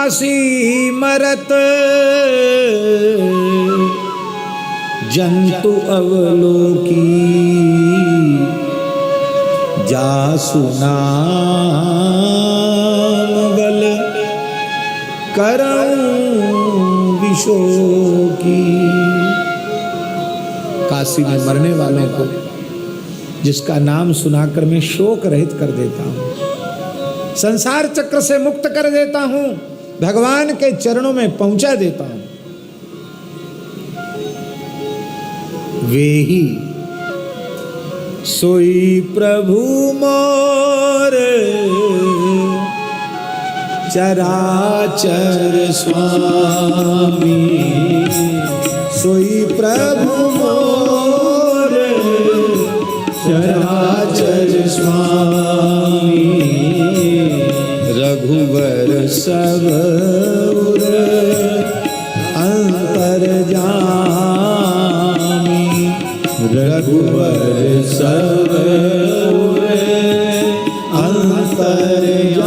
काशी मरत जंतु अवलोकी जासु नाम बल करऊं विशोकी। काशी में मरने वालों को जिसका नाम सुनाकर मैं शोक रहित कर देता हूं, संसार चक्र से मुक्त कर देता हूं, भगवान के चरणों में पहुंचा देता हूं, वे ही सोई प्रभु मोर चराचर स्वामी। सोई प्रभु मोर चराचर स्वामी। रघुवर सब उर अंतर्यामी। रघुवर सब उर अंतर्यामी।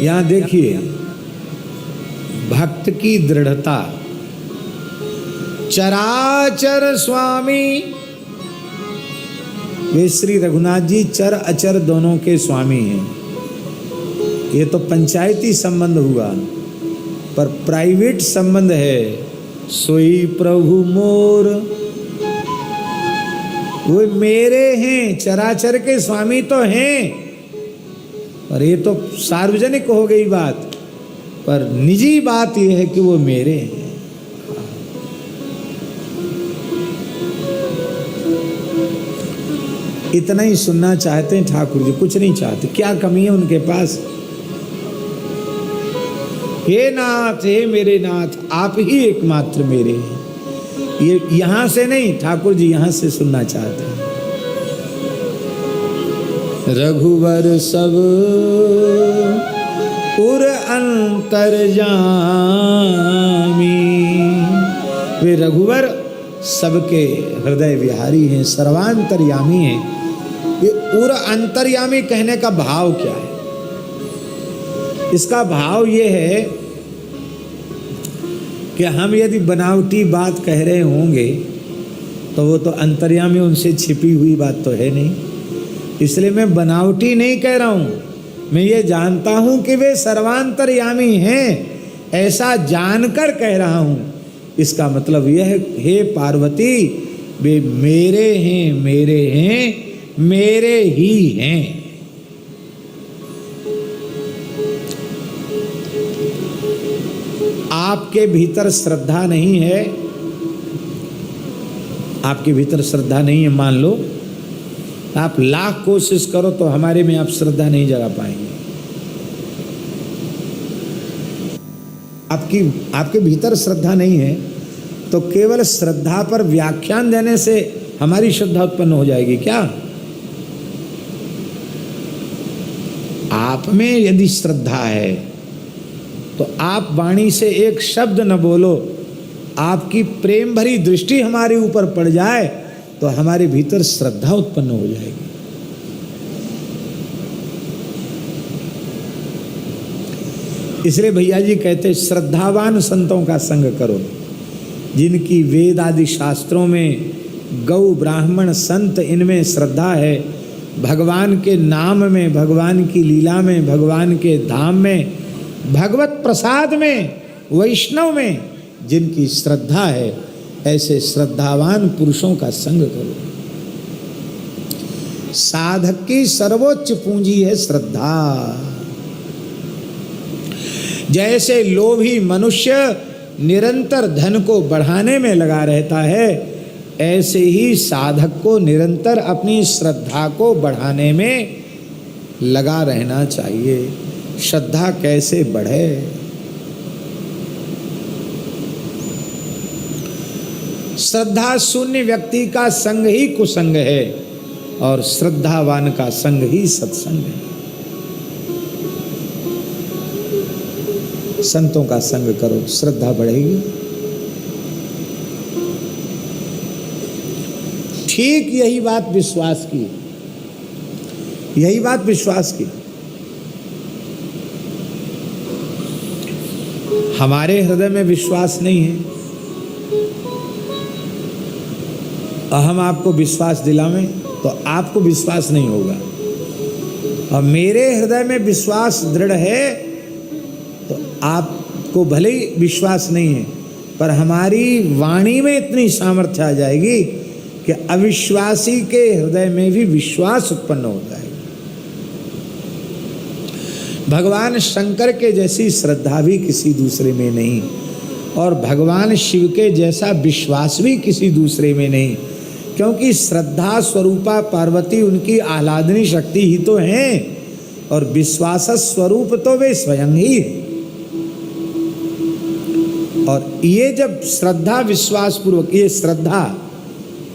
यहाँ देखिए भक्त की दृढ़ता। चराचर स्वामी, वे श्री रघुनाथ जी चर अचर दोनों के स्वामी हैं। ये तो पंचायती संबंध हुआ, पर प्राइवेट संबंध है। सोई प्रभु मोर, वो मेरे हैं, चराचर के स्वामी तो हैं, पर ये तो सार्वजनिक हो गई बात, पर निजी बात यह है कि वो मेरे हैं। इतना ही सुनना चाहते हैं ठाकुर जी, कुछ नहीं चाहते। क्या कमी है उनके पास? हे नाथ, हे मेरे नाथ, आप ही एकमात्र मेरे हैं। ये यहां से नहीं, ठाकुर जी यहां से सुनना चाहते हैं। रघुवर सब उर अंतर्यामी। वे रघुवर सबके हृदय विहारी हैं, सर्वांतर्यामी हैं। ये उर अंतर्यामी कहने का भाव क्या है? इसका भाव ये है कि हम यदि बनावटी बात कह रहे होंगे तो वो तो अंतर्यामी, उनसे छिपी हुई बात तो है नहीं। इसलिए मैं बनावटी नहीं कह रहा हूं, मैं ये जानता हूं कि वे सर्वांतर्यामी हैं, ऐसा जानकर कह रहा हूं। इसका मतलब यह है, हे पार्वती, वे मेरे हैं, मेरे हैं, मेरे ही हैं। आपके भीतर श्रद्धा नहीं है, आपके भीतर श्रद्धा नहीं है, मान लो आप लाख कोशिश करो तो हमारे में आप श्रद्धा नहीं जगा पाएंगे। आपके भीतर श्रद्धा नहीं है तो केवल श्रद्धा पर व्याख्यान देने से हमारी श्रद्धा उत्पन्न हो जाएगी क्या? आप में यदि श्रद्धा है तो आप वाणी से एक शब्द न बोलो, आपकी प्रेम भरी दृष्टि हमारे ऊपर पड़ जाए तो हमारे भीतर श्रद्धा उत्पन्न हो जाएगी। इसलिए भैया जी कहते श्रद्धावान संतों का संग करो, जिनकी वेद आदि शास्त्रों में गौ ब्राह्मण संत इनमें श्रद्धा है, भगवान के नाम में, भगवान की लीला में, भगवान के धाम में, भगवत प्रसाद में, वैष्णव में जिनकी श्रद्धा है, ऐसे श्रद्धावान पुरुषों का संग करो। साधक की सर्वोच्च पूंजी है श्रद्धा। जैसे लोभी मनुष्य निरंतर धन को बढ़ाने में लगा रहता है, ऐसे ही साधक को निरंतर अपनी श्रद्धा को बढ़ाने में लगा रहना चाहिए। श्रद्धा कैसे बढ़े? श्रद्धा शून्य व्यक्ति का संग ही कुसंग है और श्रद्धावान का संग ही सत्संग है। संतों का संग करो, श्रद्धा बढ़ेगी। ठीक यही बात विश्वास की। यही बात विश्वास की। हमारे हृदय में विश्वास नहीं है और हम आपको विश्वास दिलावें तो आपको विश्वास नहीं होगा, और मेरे हृदय में विश्वास दृढ़ है तो आपको भले ही विश्वास नहीं है, पर हमारी वाणी में इतनी सामर्थ्य आ जाएगी कि अविश्वासी के हृदय में भी विश्वास उत्पन्न होता है। भगवान शंकर के जैसी श्रद्धा भी किसी दूसरे में नहीं, और भगवान शिव के जैसा विश्वास भी किसी दूसरे में नहीं, क्योंकि श्रद्धा स्वरूपा पार्वती उनकी आह्लादनी शक्ति ही तो हैं, और विश्वास स्वरूप तो वे स्वयं ही है। और ये जब श्रद्धा विश्वास पूर्वक, ये श्रद्धा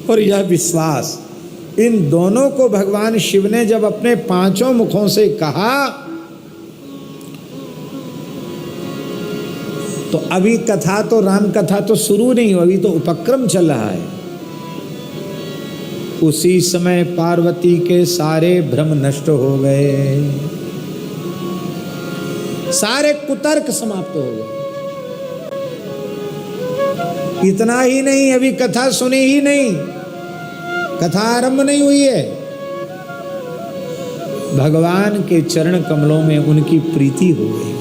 और यह विश्वास, इन दोनों को भगवान शिव ने जब अपने पांचों मुखों से कहा तो अभी कथा तो राम कथा तो शुरू नहीं हुई, अभी तो उपक्रम चल रहा है। उसी समय पार्वती के सारे भ्रम नष्ट हो गए, सारे कुतर्क समाप्त हो गए। इतना ही नहीं, अभी कथा सुनी ही नहीं, कथा आरंभ नहीं हुई है, भगवान के चरण कमलों में उनकी प्रीति हो गई।